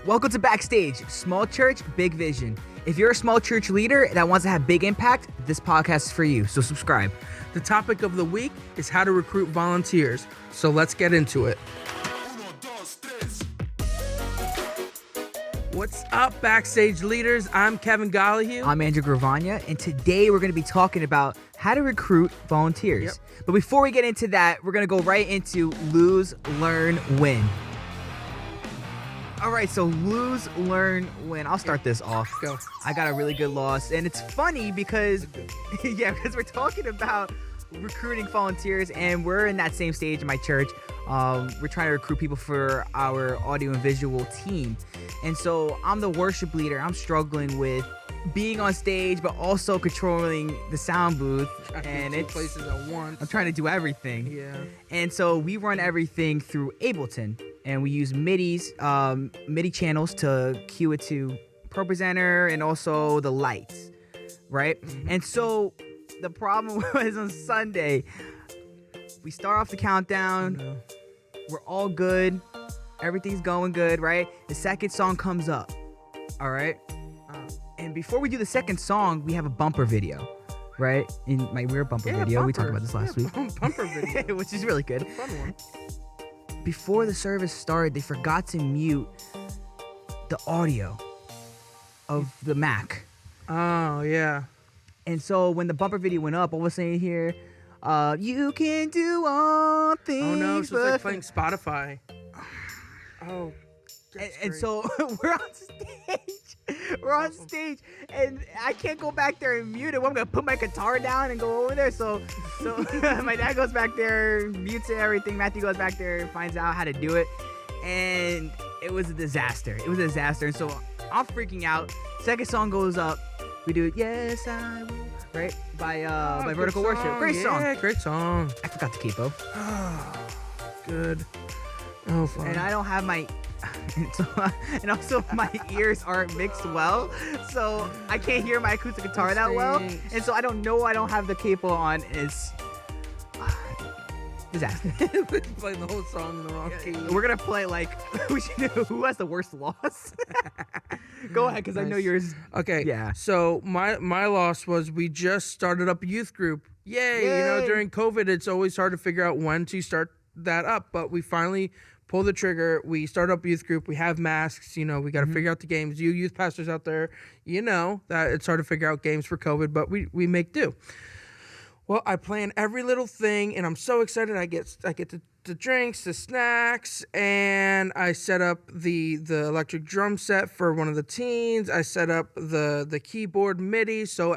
Welcome to Backstage, small church, big vision. If you're a small church leader that wants to have big impact, this podcast is for you, so subscribe. The topic of the week is how to recruit volunteers, so let's get into it. What's up, Backstage leaders? I'm Kevin Gollihue. I'm Andrew Gravagna, and today we're going to be talking about how to recruit volunteers. Yep. But before we get into that, we're going to go right into lose, learn, win. All right, so lose, learn, win. I'll start this off. Go. I got a really good loss, and it's funny because, because we're talking about recruiting volunteers, and we're in that same stage in my church. We're trying to recruit people for our audio and visual team, and so I'm the worship leader. I'm struggling with being on stage, but also controlling the sound booth, and it's places at once. I'm trying to do everything. Yeah. And so we run everything through Ableton, and we use MIDI channels to cue it to ProPresenter and also the lights, right? Mm-hmm. And so the problem was on Sunday, we start off the countdown, No. we're all good, everything's going good, right? The second song comes up, all right? And before we do the second song, we have a bumper video, right? In my weird bumper video. We talked about this last week. Bumper video. Which is really good. Fun one. Before the service started, they forgot to mute the audio of the Mac. Oh, yeah. And so when the bumper video went up, all of a sudden you hear, you can do all things. Oh, no. So it's but like playing Spotify. Oh. And so we're on stage. We're on stage, and I can't go back there and mute it. Well, I'm gonna put my guitar down and go over there. So my dad goes back there, mutes everything. Matthew goes back there and finds out how to do it, and it was a disaster. It was a disaster. And so I'm freaking out. Second song goes up. We do Yes I Will, right? By Vertical Worship. Great song. Yeah, great song. I forgot the capo. Good. Oh, fine. And I don't have my and also my ears aren't mixed well, so I can't hear my acoustic guitar that well, and so I don't know I don't have the capo on. It's disaster. Playing the whole song in the wrong key. We're gonna play like we should do who has the worst loss. Go ahead, because I know yours. Okay. Yeah. So my loss was we just started up a youth group. Yay! You know, Yay. during COVID, it's always hard to figure out when to start that up, but we finally pulled the trigger. We started up a youth group. We have masks. You know, we got to figure out the games. You youth pastors out there, you know that it's hard to figure out games for COVID, but we make do. Well, I plan every little thing, and I'm so excited. I get the drinks, the snacks, and I set up the electric drum set for one of the teens. I set up the keyboard MIDI, so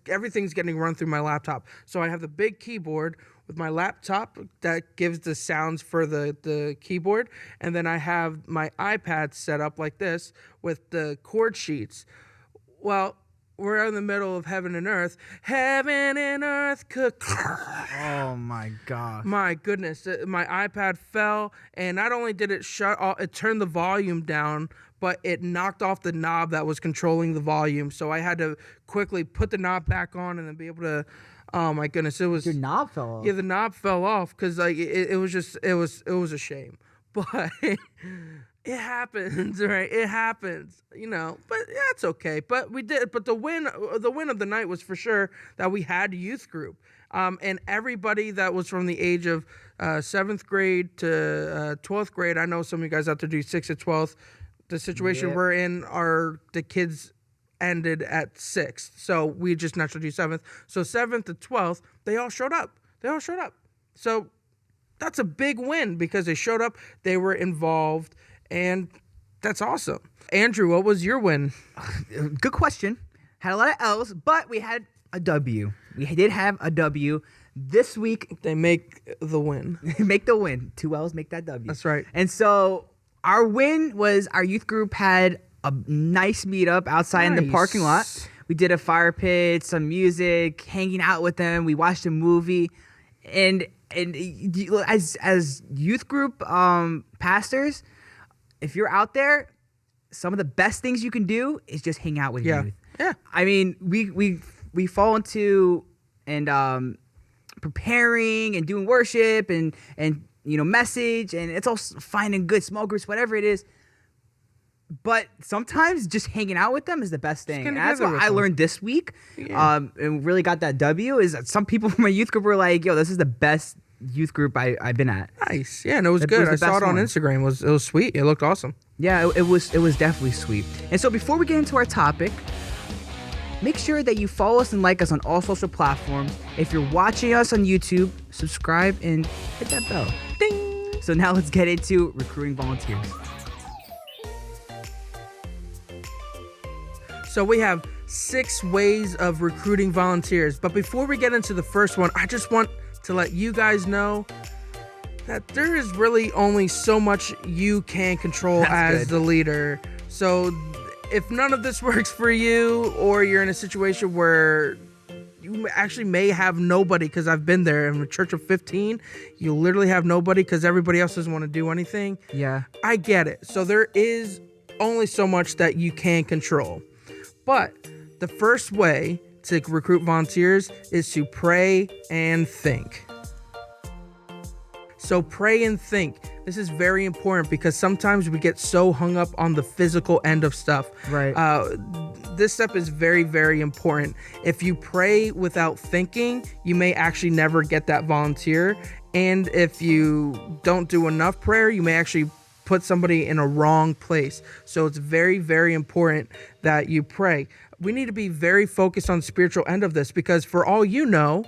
everything's getting run through my laptop. So I have the big keyboard with my laptop that gives the sounds for the keyboard, and then I have my iPad set up like this with the chord sheets. Well, we're in the middle of heaven and earth. Heaven and earth could. Oh my gosh. My goodness, my iPad fell, and not only did it shut off, it turned the volume down, but it knocked off the knob that was controlling the volume. So I had to quickly put the knob back on and then be able to. Oh my goodness, it was. Your knob fell off. Yeah, the knob fell off because like it was just it was a shame, but. It happens, right? It happens, you know. But yeah, it's okay. But we did. But the win of the night was for sure that we had a youth group, and everybody that was from the age of 7th grade to 12th grade. I know some of you guys out there do 6th to 12th. The situation we're in the kids ended at 6th, so we just naturally do 7th. So 7th to 12th, they all showed up. So that's a big win because they showed up. They were involved. And that's awesome. Andrew, what was your win? Good question. Had a lot of L's, but we had a W. We did have a W. This week, They make the win. make the win. 2 L's make that W. That's right. And so our win was our youth group had a nice meetup outside in the parking lot. We did a fire pit, some music, hanging out with them. We watched a movie. And as youth group pastors, if you're out there, some of the best things you can do is just hang out with youth. Yeah. I mean, we fall into preparing and doing worship and message, and it's all fine and good, small groups, whatever it is. But sometimes just hanging out with them is the best thing. And that's together what with I them. learned this week. Yeah. And really got that W is that some people from my youth group were like, yo, this is the best youth group I've been at. Nice. Yeah, and it was It good. was the I saw best it on one. Instagram. It was sweet. It looked awesome. Yeah, it was definitely sweet. And so before we get into our topic, make sure that you follow us and like us on all social platforms. If you're watching us on YouTube, subscribe and hit that bell. Ding! So now let's get into recruiting volunteers. So we have 6 ways of recruiting volunteers. But before we get into the first one, I just want to let you guys know that there is really only so much you can control That's as good. the leader. So if none of this works for you, or you're in a situation where you actually may have nobody, because I've been there in a church of 15, you literally have nobody because everybody else doesn't want to do anything. Yeah. I get it. So there is only so much that you can control. But the first way to recruit volunteers is to pray and think. So pray and think. This is very important because sometimes we get so hung up on the physical end of stuff. Right. This step is very, very important. If you pray without thinking, you may actually never get that volunteer. And if you don't do enough prayer, you may actually put somebody in a wrong place. So it's very, very important that you pray. We need to be very focused on the spiritual end of this, because for all you know,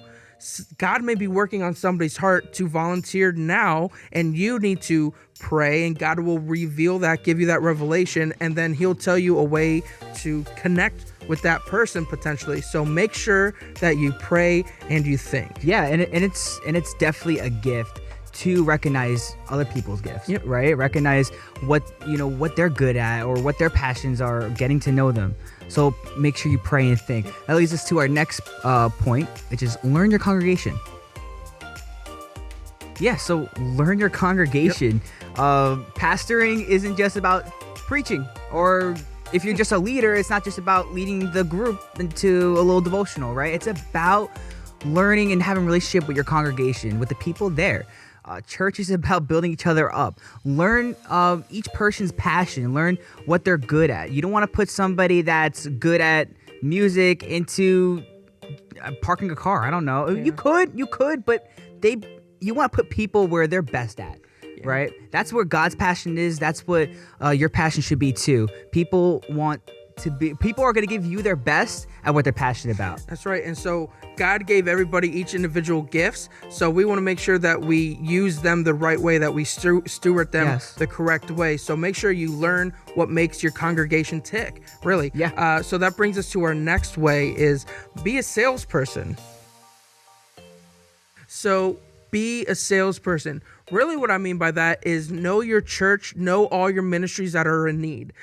God may be working on somebody's heart to volunteer now, and you need to pray, and God will reveal that, give you that revelation, and then he'll tell you a way to connect with that person potentially. So make sure that you pray and you think. Yeah, and it's definitely a gift to recognize other people's gifts. Yep. Right? Recognize what they're good at or what their passions are, getting to know them. So make sure you pray and think. That leads us to our next point, which is learn your congregation. Yeah, so learn your congregation. Pastoring isn't just about preaching, or if you're just a leader, it's not just about leading the group into a little devotional, right? It's about learning and having a relationship with your congregation, with the people there. Church is about building each other up. Learn each person's passion. Learn what they're good at. You don't want to put somebody that's good at music into parking a car. I don't know. Yeah. You could, but you want to put people where they're best at. Yeah. Right? That's where God's passion is. That's what your passion should be too. People are going to give you their best at what they're passionate about. That's right. And so God gave everybody each individual gifts. So we want to make sure that we use them the right way, that we steward them Yes. the correct way. So make sure you learn what makes your congregation tick, really. Yeah. So that brings us to our next way, is be a salesperson. So be a salesperson. Really what I mean by that is know your church, know all your ministries that are in need.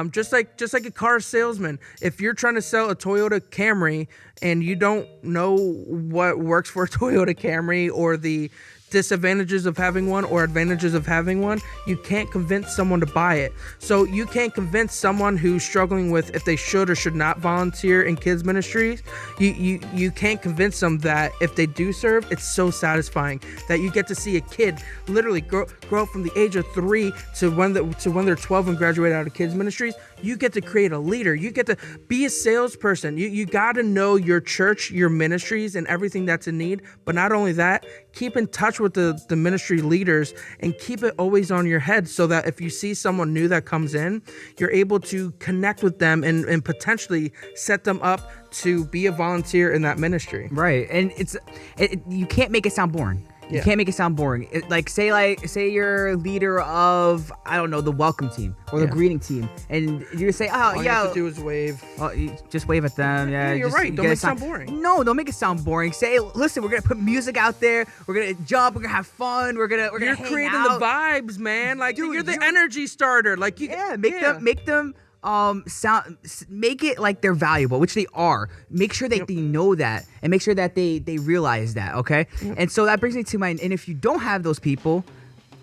Just like a car salesman, if you're trying to sell a Toyota Camry and you don't know what works for a Toyota Camry, or the disadvantages of having one or advantages of having one, you can't convince someone to buy it. So you can't convince someone who's struggling with if they should or should not volunteer in kids ministries. You can't convince them that if they do serve, it's so satisfying that you get to see a kid literally grow up from the age of 3 to when they're 12 and graduate out of kids ministries. You get to create a leader. You get to be a salesperson. You got to know your church, your ministries, and everything that's in need. But not only that, keep in touch with the ministry leaders and keep it always on your head, so that if you see someone new that comes in, you're able to connect with them and potentially set them up to be a volunteer in that ministry. Right. And you can't make it sound boring. You Yeah. can't make it sound boring. Say you're a leader of, I don't know, the welcome team or the Yeah. greeting team, and you say, oh All you yeah, have to do is wave. you just wave at them. Yeah, You're just right. Don't get make it some- sound boring. No, don't make it sound boring. Say, listen, we're gonna put music out there. We're gonna jump. We're gonna have fun. We're gonna You're hang creating out. the vibes, man. Like, Dude, you're the you're- energy starter. Like, you. Yeah, make them make it like they're valuable, which they are. Make sure that they know that, and make sure that they realize that, okay? And so that brings me to and if you don't have those people,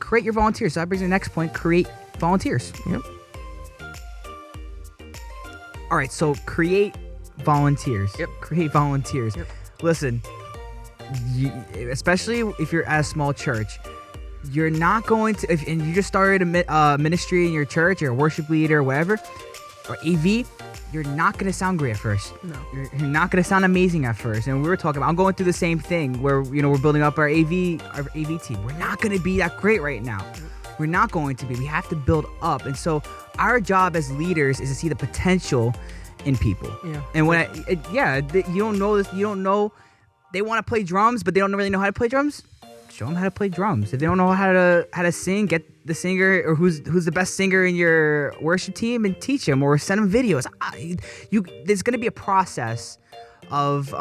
create your volunteers. So that brings me to the next point, create volunteers. Yep. All right, so create volunteers. Yep. Create volunteers. Yep. Listen, especially if you're at a small church, you're not going to, and you just started a ministry in your church, or a worship leader, or whatever, or AV, you're not going to sound great at first. No. You're not going to sound amazing at first. And we were talking about, I'm going through the same thing where, we're building up our AV team. We're not going to be that great right now. We're not going to be. We have to build up. And so our job as leaders is to see the potential in people. Yeah. And when you don't know this, you don't know, they want to play drums, but they don't really know how to play drums. Show them how to play drums. If they don't know how to sing, get the singer or who's the best singer in your worship team and teach them, or send them videos. There's going to be a process of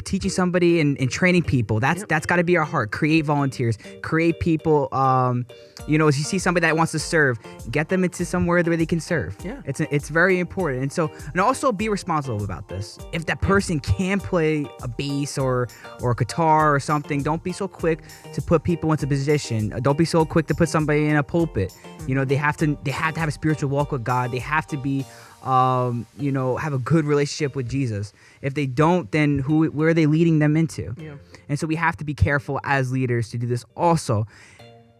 teaching somebody and training people. That's got to be our heart. Create volunteers, create people. As you see somebody that wants to serve, get them into somewhere where they can serve. Yeah, it's very important. And also be responsible about this. If that person can play a bass or a guitar or something, don't be so quick to put people into position. Don't be so quick to put somebody in a pulpit. They have to have a spiritual walk with God. They have to be have a good relationship with Jesus. If they don't, then where are they leading them into? Yeah. And so we have to be careful as leaders to do this also.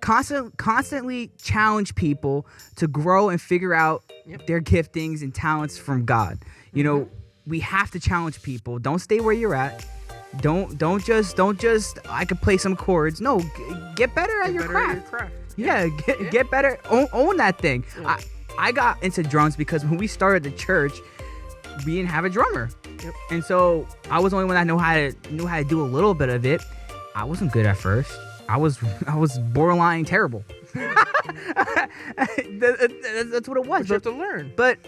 Constantly challenge people to grow and figure out their giftings and talents from God. We have to challenge people. Don't stay where you're at. Don't just I could play some chords. No, get better at your craft. Get better. Own that thing. Yeah. I got into drums because when we started the church, we didn't have a drummer. Yep. And so I was the only one that knew how to do a little bit of it. I wasn't good at first. I was borderline terrible. That's what it was. But you have to learn. But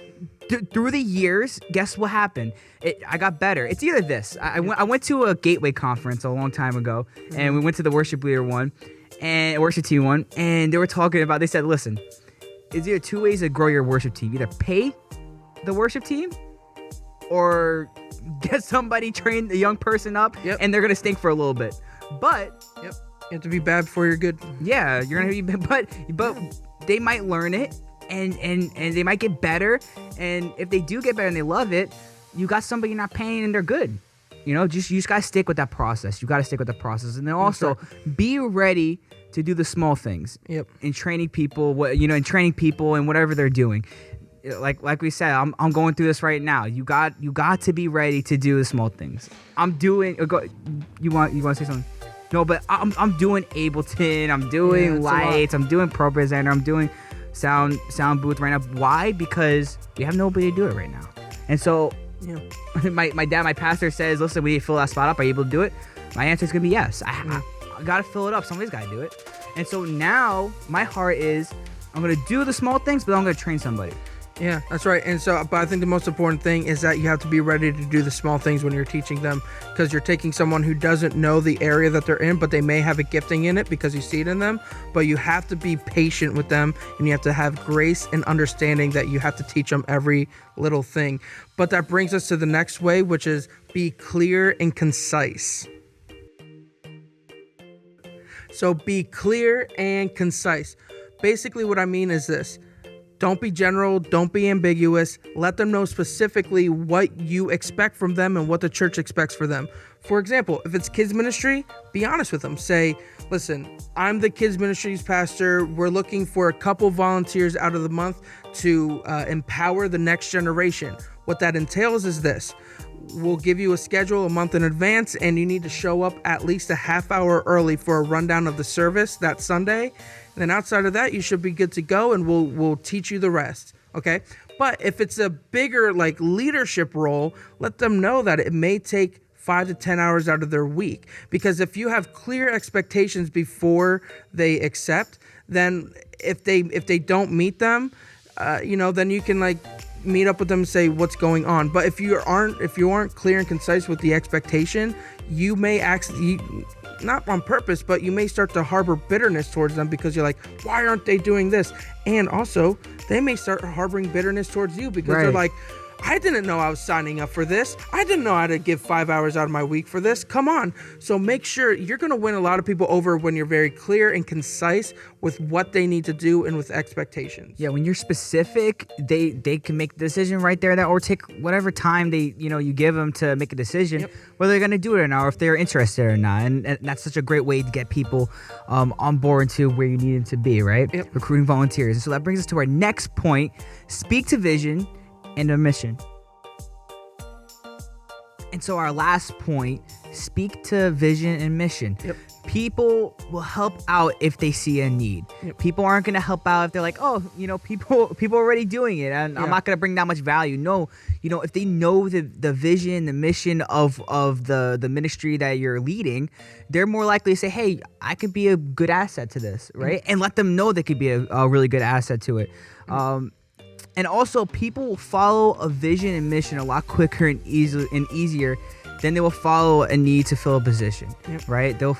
through the years, guess what happened? I got better. It's either this. I went to a Gateway conference a long time ago, and we went to the worship leader one and worship team one, and they said, listen, it's either two ways to grow your worship team. Either pay the worship team or get somebody, train the young person up, and they're going to stink for a little bit. But you have to be bad before you're good. Yeah, you're going to be, but they might learn it and they might get better. And if they do get better and they love it, you got somebody you're not paying and they're good. You just got to stick with that process. You got to stick with the process. And then also be ready to do the small things. Yep. In training people, and whatever they're doing. Like we said, I'm going through this right now. You got to be ready to do the small things. I'm doing. You want to say something? No, but I'm doing Ableton. I'm doing lights. I'm doing Pro Presenter. I'm doing sound booth right now. Why? Because we have nobody to do it right now. And so, my pastor says, "Listen, we need to fill that spot up. Are you able to do it?" My answer is gonna be yes. I gotta fill it up. Somebody's gotta do it. And so now my heart is, I'm gonna do the small things, but I'm gonna train somebody. Yeah, that's right. And so, but I think the most important thing is that you have to be ready to do the small things when you're teaching them, because you're taking someone who doesn't know the area that they're in, but they may have a gifting in it because you see it in them. But you have to be patient with them, and you have to have grace and understanding that you have to teach them every little thing. But that brings us to the next way, which is be clear and concise. So be clear and concise. Basically, what I mean is this. Don't be general. Don't be ambiguous. Let them know specifically what you expect from them and what the church expects for them. For example, if it's kids ministry, be honest with them. Say, listen, I'm the kids ministries pastor. We're looking for a couple volunteers out of the month to empower the next generation. What that entails is this. We'll give you a schedule a month in advance, and you need to show up at least a half hour early for a rundown of the service that Sunday. And then outside of that, you should be good to go, and we'll teach you the rest. Okay. But if it's a bigger leadership role, let them know that it may take 5 to 10 hours out of their week. Because if you have clear expectations before they accept, then if they don't meet them, then you can meet up with them and say what's going on. But if you aren't clear and concise with the expectation, you may actually, not on purpose, but you may start to harbor bitterness towards them because you're like, why aren't they doing this? And also, they may start harboring bitterness towards you because they're like, I didn't know I was signing up for this. I didn't know how to give 5 hours out of my week for this. Come on. So make sure you're going to win a lot of people over when you're very clear and concise with what they need to do and with expectations. Yeah, when you're specific, they can make the decision right there, or take whatever time you give them to make a decision, whether they're going to do it or not, or if they're interested or not. And that's such a great way to get people on board to where you need them to be, right? Yep. Recruiting volunteers. And so that brings us to our next point: speak to vision and a mission. And so our last point: speak to vision and mission. Yep. People will help out if they see a need. Yep. People aren't going to help out if they're like, oh, people are already doing it, and I'm not going to bring that much value. No, if they know the vision, the mission of the ministry that you're leading, they're more likely to say, hey, I could be a good asset to this, right? And let them know they could be a really good asset to it. And also, people will follow a vision and mission a lot quicker and easier than they will follow a need to fill a position, right? They'll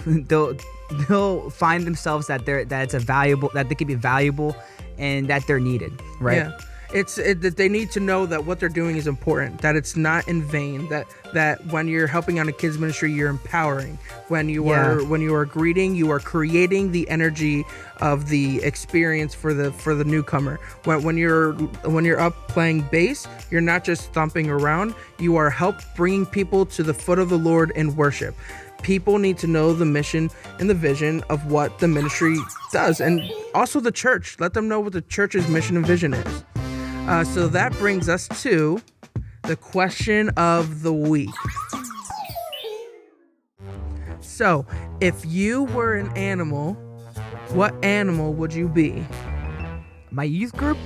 find themselves that they could be valuable and that they're needed, right? Yeah. That they need to know that what they're doing is important, that it's not in vain, that when you're helping on a kids ministry, you're empowering. When you are greeting, you are creating the energy of the experience for the newcomer. When you're up playing bass, you're not just thumping around, you are bringing people to the foot of the Lord in worship. People need to know the mission and the vision of what the ministry does, and also the church. Let them know what the church's mission and vision is. So that brings us to the question of the week. So, if you were an animal, what animal would you be? My youth group?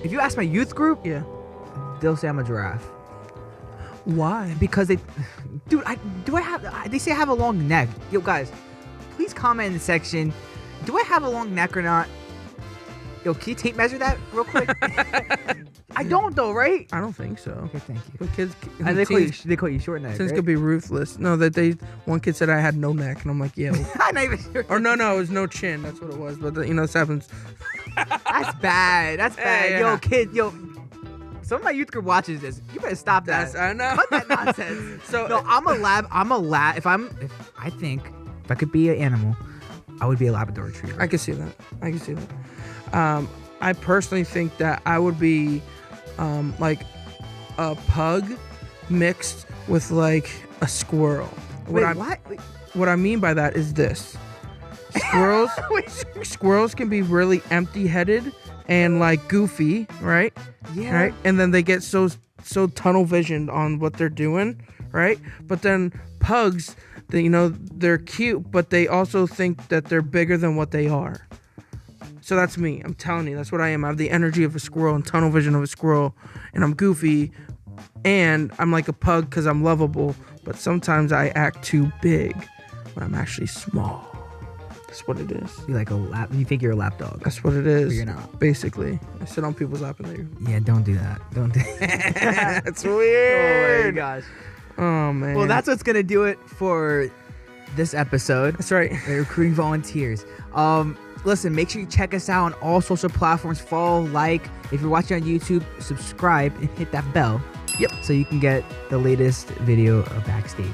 If you ask my youth group, they'll say I'm a giraffe. Why? Because they say I have a long neck. Yo, guys, please comment in the section. Do I have a long neck or not? Yo, can you tape measure that real quick? I don't though, right? I don't think so. Okay, thank you. But kids, they call you short neck. Teens right? could be ruthless. No, one kid said I had no neck, and I'm like, yeah. I'm not even sure. Or no, it was no chin. That's what it was. But this happens. That's bad. That's bad. Yeah. Yo, kid, some of my youth group watches this. You better stop that. I know. Cut that nonsense. So no, I'm a lab. If I could be an animal, I would be a Labrador retriever. I can see that. I personally think that I would be like a pug mixed with like a squirrel. What? What I mean by that is this. Squirrels can be really empty-headed and like goofy, right? Yeah. Right? And then they get so tunnel visioned on what they're doing, right? But then pugs, they're cute, but they also think that they're bigger than what they are. So that's me. I'm telling you, that's what I am. I have the energy of a squirrel and tunnel vision of a squirrel, and I'm goofy, and I'm like a pug because I'm lovable, but sometimes I act too big when I'm actually small. That's what it is. You think you're a lap dog. That's what it is. But you're not. Basically. I sit on people's lap and they... Yeah, don't do that. Don't do That's weird. Oh my gosh. Oh, man. Well, that's what's going to do it for this episode. That's right. Recruiting volunteers. Listen, make sure you check us out on all social platforms. Follow, like. If you're watching on YouTube, subscribe and hit that bell. Yep. So you can get the latest video of Backstage.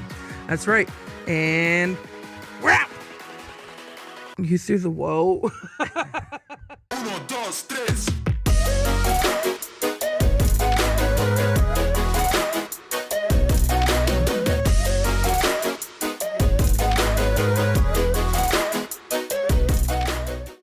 That's right. And we're out. You threw the whoa. 1, 2, 3.